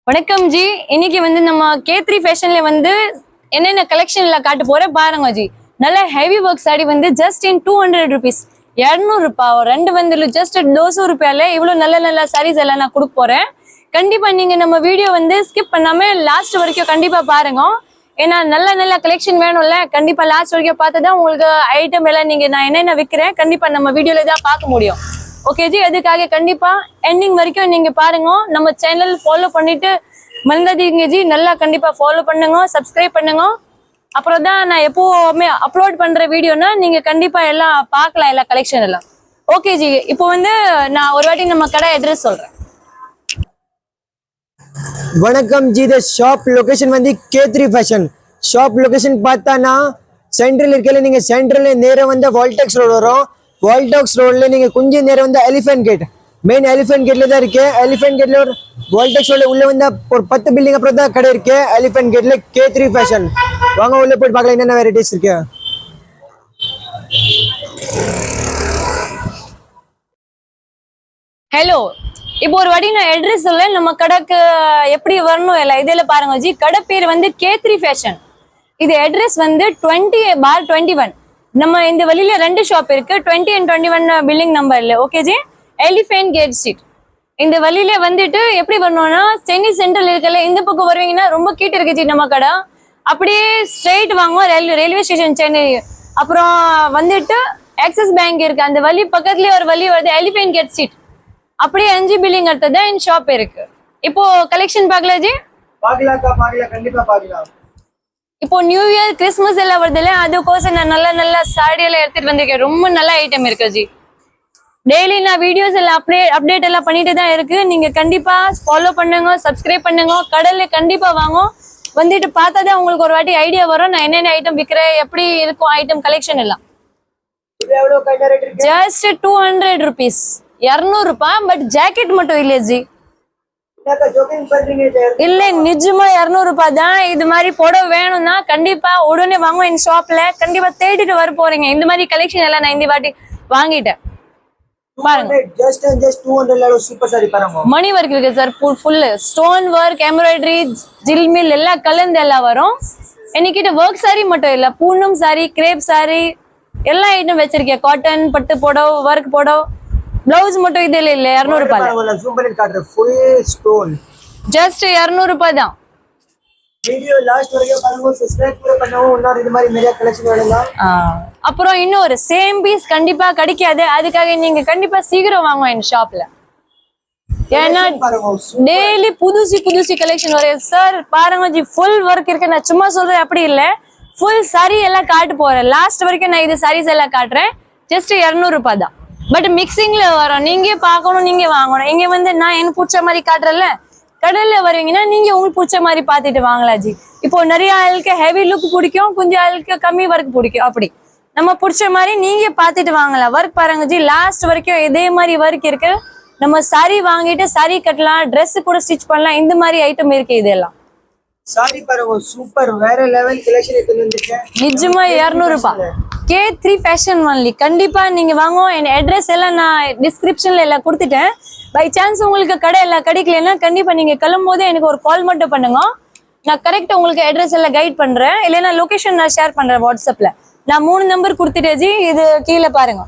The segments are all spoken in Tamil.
வணக்கம் ஜி. இன்னைக்கு வந்து நம்ம K3 ஃபேஷன்ல வந்து என்னென்ன கலெக்ஷன்ல காட்ட போறேன் பாருங்க ஜி. நல்ல ஹெவி ஒர்க் சாரி வந்து ஜஸ்ட் இன் 200 rupees, 200 ரூபாய். ரெண்டு வந்து ஜஸ்ட் 200 ரூபாயில இவ்வளவு நல்ல நல்ல சாரீஸ் எல்லாம் நான் கொடுக்க போறேன். கண்டிப்பா நீங்க நம்ம வீடியோ வந்து ஸ்கிப் பண்ணாம லாஸ்ட் வரைக்கும் கண்டிப்பா பாருங்க. ஏன்னா நல்ல நல்ல கலெக்ஷன் வேணும்ல, கண்டிப்பா லாஸ்ட் வரைக்கும் பார்த்துதான் உங்களுக்கு ஐட்டம் எல்லாம் நீங்க நான் என்னென்ன விற்கிறேன் கண்டிப்பா நம்ம வீடியோல தான் பார்க்க முடியும். ஓகே ஜி, அதுக்காக கண்டிப்பா எண்டிங் வரைக்கும் நீங்க பாருங்க. நம்ம சேனல் ஃபாலோ பண்ணிட்டு மறந்துடாதீங்க ஜி. நல்லா கண்டிப்பா ஃபாலோ பண்ணுங்க, சப்ஸ்கிரைப் பண்ணுங்க. அப்புறம் தான் நான் எப்பவுமே அப்லோட் பண்ற வீடியோனா நீங்க கண்டிப்பா எல்லாம் பார்க்கலாம், எல்லா கலெக்ஷன் எல்லாம். ஓகே ஜி, இப்போ வந்து நான் ஒரு வாட்டி நம்ம கடை அட்ரஸ் சொல்றேன். வணக்கம் ஜி. த ஷாப் லொகேஷன் வந்து K3 ஃபேஷன். ஷாப் லொகேஷன் பார்த்தானா சென்ட்ரல் இருக்கல, நீங்க சென்ட்ரல்ல நேரா வந்து வால்டெக்ஸ் ரோடு வரும். வால்டெக்ஸ் ரோட்ல நீங்க கொஞ்சம் நேரம் வந்து எலிஃபென்ட் கேட், மெயின் எலிஃபென்ட் கேட்ல தான் இருக்கு. எலிஃபென்ட் கேட்ல ஒரு வால்டெக்ஸ் ரோட்ல உள்ள வந்து ஒரு 10 பில்டிங் அப்புறம் தான் கடை இருக்கு. எலிஃபென்ட் கேட்ல K3 ஃபேஷன். வாங்க உள்ள போய் பார்க்கலாம் என்னென்ன வெரைட்டிஸ் இருக்கு. ஹலோ, இப்போ ஒரு வாட்டி நான் அட்ரஸ் சொல்ல நம்ம கடைக்கு எப்படி வரணும் எல்லாம் இதெல்லாம் பாருங்க ஜி. கடை பேர் வந்து K3 ஃபேஷன். இது அட்ரஸ் வந்து 20/21. நம்ம இந்த வழியில ரெண்டு ஷாப் இருக்கு, 20 and 21 பில்டிங் நம்பர்ல. Okay ji, Elephant Gate Street. இந்த வழியில வந்துட்டு எப்படி வரணும்னா சென்னை சென்ட்ரல் இருக்கல, இந்த பக்கம் வருவீங்கன்னா ரொம்ப கிட்ட இருக்கு ஜி நம்ம கடை. அப்படியே ஸ்ட்ரெயிட் வாங்க, ரயில்வே ஸ்டேஷன் சென்னை. அப்புறம் வந்துட்டு ஆக்சிஸ் பேங்க் இருக்கு, அந்த வழி பக்கத்துலயே ஒரு வழி வருது, எலிஃபென்ட் கேட் ஸ்ட்ரீட். அப்படியே 5 பில்டிங் அடுத்ததான் என் ஷாப் இருக்கு. இப்போ கலெக்ஷன் பார்க்கலாம் ஜி. பார்க்கலாம், கண்டிப்பா பார்க்கலாம். இப்போ நியூ இயர் கிறிஸ்மஸ் எல்லாம் வருதுல்ல, அதுக்கோசம் நான் நல்ல நல்ல சாரி எல்லாம் எடுத்துட்டு வந்திருக்கேன். ரொம்ப நல்ல ஐட்டம் இருக்கு ஜி. டெய்லி நான் வீடியோஸ் எல்லாம் அப்டேட் எல்லாம் பண்ணிட்டு தான் இருக்கு. நீங்க கண்டிப்பா ஃபாலோ பண்ணுங்க, சப்ஸ்கிரைப் பண்ணுங்க. கடல்ல கண்டிப்பா வாங்க, வந்துட்டு பார்த்தாதான் உங்களுக்கு ஒரு வாட்டி ஐடியா வரும் நான் என்னென்ன ஐட்டம் விற்கிறேன், எப்படி இருக்கும் ஐட்டம் கலெக்ஷன் எல்லாம். ஜஸ்ட் 200 rupees, 200 ரூபாய். பட் ஜாக்கெட் மட்டும் இல்லையா ஜி? இல்ல, நிஜமா 200 ரூபாய் தான். இது மாதிரி புடவை வேணும்னா கண்டிப்பா உடனே வாங்க என் ஷாப்ல. கண்டிப்பா தேடிட்டு வர போறீங்க. இந்த மாதிரி கலெக்ஷன் எல்லாம் நான் இந்த வாட்டி வாங்கிட்டேன். பாருங்க, மணி ஒர்க் இருக்கு sir, full stone work, embroidery, ஜில்மில் எல்லாம் கலந்து எல்லாம் வரும். என்கிட்ட ஒர்க் சாரி மட்டும் இல்ல, பூனம் சாரி, கிரேப் சாரி எல்லா ஐட்டம் வச்சிருக்கேன். காட்டன் பட்டு புடவை, ஒர்க் புடவை, பிளவுஸ் மட்டும் இது இல்ல 200 ரூபாய். ஜஸ்ட் 200 ரூபாய் தான். வீடியோ லாஸ்ட் வரைக்கும் பாருங்க, சப்ஸ்கிரைப் பண்ணவும். இன்னொரு இது மாதிரி நிறைய கலெக்ஷன் வேணும்னா அப்புறம் இன்னொரு சேம் பீஸ் கண்டிப்பா கிடைக்காது. அதுக்காக நீங்க கண்டிப்பா சீக்கிரம் வாங்க என் ஷாப்ல. ஏன்னா டெய்லி புதுசு கலெக்ஷன் வரும் சார். பாருங்க ஜி, ஃபுல் ஒர்க் இருக்கு. நான் சும்மா சொல்றேன் அப்படி இல்ல, ஃபுல் சாரி எல்லாம் காட்ட போறேன். லாஸ்ட் வரைக்கும் நான் இது சாரீஸ் எல்லாம் காட்டுறேன். ஜஸ்ட் 200 ரூபாய் தான். பட் மிக்சிங்ல வரும், நீங்க பார்க்கணும், நீங்க வாங்கணும். இங்க வந்து நான் எனக்கு பிடிச்ச மாதிரி காட்டுறேன்ல, கடல்ல வருவீங்கன்னா நீங்க உங்களுக்கு பிடிச்ச மாதிரி பார்த்துட்டு வாங்கலாம் ஜி. இப்போ நிறைய ஆளுக்கு ஹெவி லுக் பிடிக்கும், கொஞ்சம் ஆளுக்கு கம்மி ஒர்க் பிடிக்கும். அப்படி நம்ம பிடிச்ச மாதிரி நீங்க பார்த்துட்டு வாங்கலாம். ஒர்க் பாருங்க ஜி, லாஸ்ட் வரைக்கும் இதே மாதிரி ஒர்க் இருக்கு. நம்ம சாரி வாங்கிட்டு சாரி கட்டலாம், ட்ரெஸ் கூட ஸ்டிச் பண்ணலாம். இந்த மாதிரி ஐட்டம் இருக்கு. இதெல்லாம் சாரி பாருங்க, சூப்பர் வேற லெவல் கலெக்ஷன் எடுத்து வந்திருக்கேன். நிஜமா 200 ரூபாய். K3 fashion only. கண்டிப்பா நீங்க வாங்க. என் அட்ரஸ் எல்லாம் நான் டிஸ்கிரிப்ஷன்ல எல்லாம் கொடுத்துட்டேன். பை சான்ஸ் உங்களுக்கு கடை எல்லாம் கிடைக்கலன்னா கண்டிப்பா நீங்க கிளம்பும்போது எனக்கு ஒரு கால் மட்டும் பண்ணுங்க. நான் கரெக்டா உங்களுக்கு அட்ரஸ் எல்லாம் கைட் பண்றேன். இல்லைன்னா லொகேஷன் நான் ஷேர் பண்றேன் வாட்ஸ்அப்ல. நான் 3 நம்பர் கொடுத்துட்டேன் ஜி. இது கீழே பாருங்க.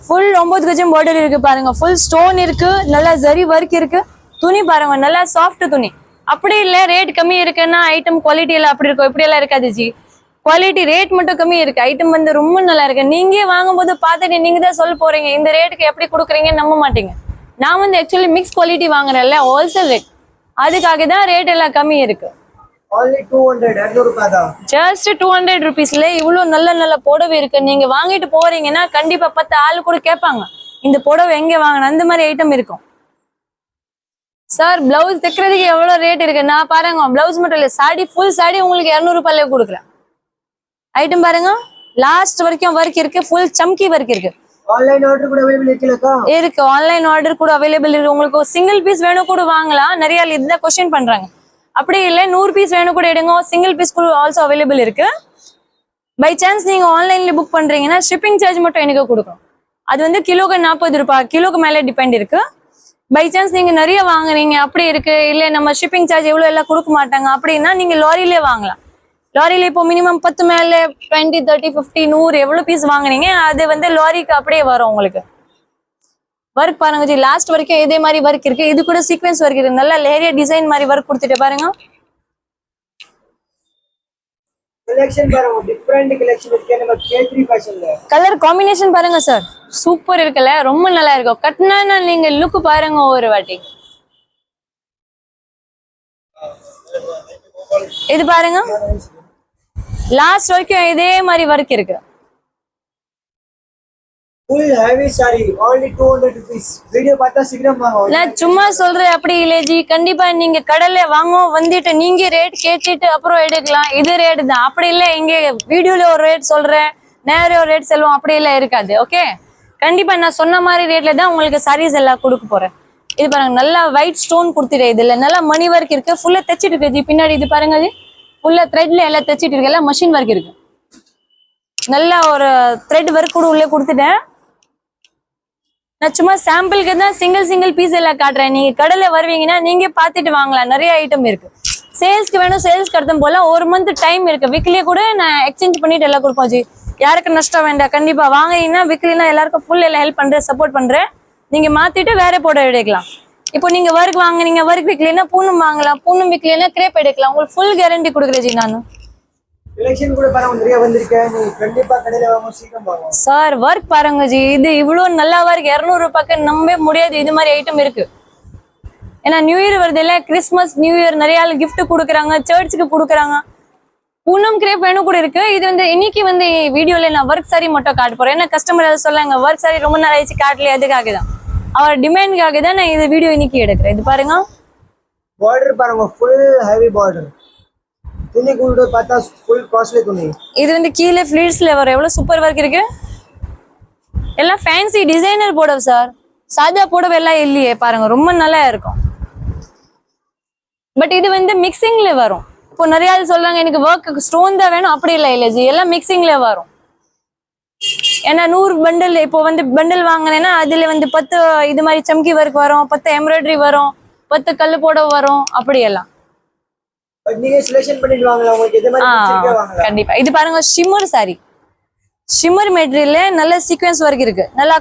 ஃபுல் 9 கஜம் பார்டர் இருக்கு பாருங்க. ஃபுல் ஸ்டோன் இருக்கு, நல்லா ஜரி ஒர்க் இருக்கு. துணி பாருங்க, நல்லா சாஃப்ட் துணி. அப்படி இல்ல ரேட் கம்மி இருக்குன்னா ஐட்டம் குவாலிட்டி எல்லாம் அப்படி இருக்கும், இப்படி எல்லாம் இருக்காது ஜி. குவாலிட்டி ரேட் மட்டும் கம்மி இருக்கு, ஐட்டம் வந்து ரொம்ப நல்லா இருக்கு. நீங்க வாங்கும்போது பார்த்துட்டு நீங்க தான் சொல்ல போறீங்க இந்த ரேட்டுக்கு எப்படி கொடுக்குறீங்கன்னு நம்ப மாட்டீங்க. நான் வந்து ஆக்சுவலி மிக்ஸ் குவாலிட்டி வாங்குறேன்ல, ஹோல்சேல் ரேட், அதுக்காக தான் ரேட் எல்லாம் கம்மி இருக்கு. ஜஸ்ட் 200 rupeesல இவ்வளவு நல்ல நல்ல புடவை இருக்கு. நீங்க வாங்கிட்டு போறீங்கன்னா கண்டிப்பா 10 ஆளு கூட கேட்பாங்க இந்த புடவை எங்க வாங்கணும். அந்த மாதிரி ஐட்டம் இருக்கும் சார். பிளவுஸ் தைக்கிறதுக்கு எவ்வளவு ரேட் இருக்கு நான் பாருங்க. பிளவுஸ் மட்டும் இல்ல, சாடி ஃபுல் சாடி உங்களுக்கு 200 ரூபாயில கொடுக்குறேன். ஐட்டம் பாருங்க, லாஸ்ட் வரைக்கும் ஒர்க் இருக்கு, ஃபுல் சம்கி ஒர்க் இருக்கு. ஆன்லைன் ஆர்டர் கூட அவைலபிள் இருக்கு. ஆன்லைன் ஆர்டர் கூட அவைலபிள் இருக்கு. உங்களுக்கு சிங்கிள் பீஸ் வேணும் கூட வாங்கலாம். நிறைய இதுதான் क्वेश्चन பண்றாங்க. அப்படி இல்ல 100 பீஸ் வேணும் கூட எடுங்க, சிங்கிள் பீஸ் கூட ஆல்சோ அவைலபிள் இருக்கு. பை சான்ஸ் நீங்க ஆன்லைன்ல புக் பண்றீங்கன்னா ஷிப்பிங் சார்ஜ் மட்டும் எனக்கு கொடுக்கணும். அது வந்து கிலோக்கு 40 ரூபாய், கிலோக்கு மேல டிபெண்ட் இருக்கு. பை சான்ஸ் நீங்க நிறைய வாங்குறீங்க அப்படி இருக்கு, இல்ல நம்ம ஷிப்பிங் சார்ஜ் எவ்வளவு எல்லாம் கொடுக்க மாட்டாங்க அப்படின்னா நீங்க லாரியிலே வாங்கலாம். லாரியில இப்போ மினிமம் 10 மேல 20, 30, 50, 100 எவ்வளவு பீஸ் வாங்குனீங்க அது வந்து லாரிக்கு அப்படியே வரும் உங்களுக்கு. ஒர்க் பாருங்க ஜி, லாஸ்ட் வரைக்கும் இதே மாதிரி ஒர்க் இருக்கு. இது கூட சீக்வென்ஸ் ஒர்க் இருக்கு. நல்லா லேரியா டிசைன் மாதிரி ஒர்க் கொடுத்துட்டு பாருங்க. கலெக்ஷன் பாருங்க, டிஃபரெண்ட் கலெக்ஷன் இருக்கு நம்ம K3 ஃபேஷன்ல. கலர் காம்பினேஷன் பாருங்க சார், சூப்பர் இருக்குல்ல, ரொம்ப நல்லா இருக்கும். கட்டினா நீங்க லுக் பாருங்க ஒரு வாட்டி. இது பாருங்க, லாஸ்ட் வரைக்கும் இதே மாதிரி ஒர்க் இருக்கு. Full heavy saree only 200 rupees. Video பார்த்தா சீக்கிரம் வாங்க. நான் சும்மா சொல்றேன் அப்படி இல்லை ஜி, கண்டிப்பா நீங்க கடையில வாங்க வந்துட்டு நீங்க ரேட் கேட்டுட்டு அப்புறம் எடுக்கலாம். இது ரேட் தான், அப்படி இல்லை இங்க வீடியோல ஒரு ரேட் சொல்றேன் நேரம் ஒரு ரேட் செல்வோம் அப்படி எல்லாம் இருக்காது. ஓகே, கண்டிப்பா நான் சொன்ன மாதிரி ரேட்ல தான் உங்களுக்கு சாரீஸ் எல்லாம் கொடுக்க போறேன். இது பாருங்க, நல்லா ஒயிட் ஸ்டோன் கொடுத்துட்டு இதுல நல்லா மணி ஒர்க் இருக்கு, ஃபுல்லா தைச்சிட்டு இருக்கு ஜி. பின்னாடி இது பாருங்க ஜி, ஃபுல்லா த்ரெட்ல எல்லாம் தைச்சிட்டு இருக்கு, எல்லாம் மஷின் ஒர்க் இருக்கு. நல்லா ஒரு த்ரெட் ஒர்க் கூட உள்ளே கொடுத்துட்டேன். நான் சும்மா சாம்பிளுக்கு தான் சிங்கிள் பீஸ் எல்லாம் காட்டுறேன். நீங்க கடையில வருவீங்கன்னா நீங்க பாத்துட்டு வாங்கலாம், நிறைய ஐட்டம் இருக்கு. சேல்ஸ்க்கு வேணும், சேல்ஸ்க்கு அடுத்தும் போல ஒரு மந்த் டைம் இருக்கு. வீக்லியே கூட நான் எக்ஸ்சேஞ்ச் பண்ணிட்டு எல்லாம் கொடுப்போம் ஜி. யாருக்கு நஷ்டம் வேண்டாம், கண்டிப்பா வாங்கினா வீக்லினா எல்லாருக்கும் ஃபுல் எல்லாம் ஹெல்ப் பண்றேன், சப்போர்ட் பண்றேன். நீங்க மாத்திட்டு வேற போட எடுக்கலாம். இப்போ நீங்க ஒர்க் வாங்குனீங்க, ஒர்க் வீக்லினா பூனம் வாங்கலாம், பூனம் வீக்லினா கிரேப் எடுக்கலாம். உங்களுக்கு ஃபுல் கேரண்டி கொடுக்குறேன் ஜி நான். கலெக்ஷன் கூட பாருங்க நிறைய வந்திருக்கு, நீங்க கண்டிப்பா கடையில வாங்க, சீக்கிரம் வாங்க சார். ஒர்க் பாருங்க ஜி, இது இவ்வளவு நல்லா ஒர்க் 200 ரூபாய்க்கு நம்பவே முடியாது. இது மாதிரி ஐட்டம் இருக்கு. ஏன்னா நியூ இயர் வருது இல்ல, கிறிஸ்மஸ் நியூ இயர் நிறைய ஆள் கிஃப்ட் கொடுக்குறாங்க, சர்ச்சுக்கு கொடுக்குறாங்க. பூனம் கிரேப் வேணும் கூட இருக்கு. இது வந்து இன்னைக்கு வந்து வீடியோல நான் ஒர்க் சாரி மட்டும் காட்ட போறேன். ஏன்னா கஸ்டமர் சொல்லாங்க ஒர்க் சாரி ரொம்ப நாள் ஆயிடுச்சு காட்டலையே, அதுக்காக தான், அவர் டிமாண்டுக்காக தான் நான் இந்த வீடியோ இன்னைக்கு எடுக்கிறேன். இது பாருங்க, பார்டர் பாருங்க, ஃபுல் ஹெவி பார்டர். துணி கூட பார்த்தா ஃபுல் காஸ்ட்லி துணி. இது வந்து கீழே ஃபிளீட்ஸ்ல வர எவ்வளவு சூப்பர் ஒர்க் இருக்கு. எல்லாம் ஃபேன்சி டிசைனர் புடவை சார், சாதா புடவை எல்லாம் இல்லையே பாருங்க, ரொம்ப நல்லா இருக்கும். பட் இது வந்து மிக்சிங்ல வரும். இப்போ நிறைய ஆள் சொல்றாங்க எனக்கு ஒர்க் ஸ்டோன் தான் வேணும், அப்படி இல்லை இல்லை ஜி, எல்லாம் மிக்சிங்ல வரும். ஏன்னா 100 பண்டல் இப்போ வந்து பண்டல் வாங்கினேன்னா அதுல வந்து 10 இது மாதிரி சம்கி ஒர்க் வரும், 10 எம்ப்ராய்டரி வரும், 10 கல்லு புடவை வரும், அப்படி எல்லாம். நீங்க செலக்ஷன் பண்ணிட்டு வாங்கலாம், உங்களுக்கு எது மாதிரி பிடிச்சிருக்கோ வாங்கலாம். கண்டிப்பா. இது பாருங்க ஷிம்மர் சாரி, ஷிம்மர் மெட்டீரியல்ல நல்ல சீக்வென்ஸ் ஒர்க் இருக்கு, நல்லா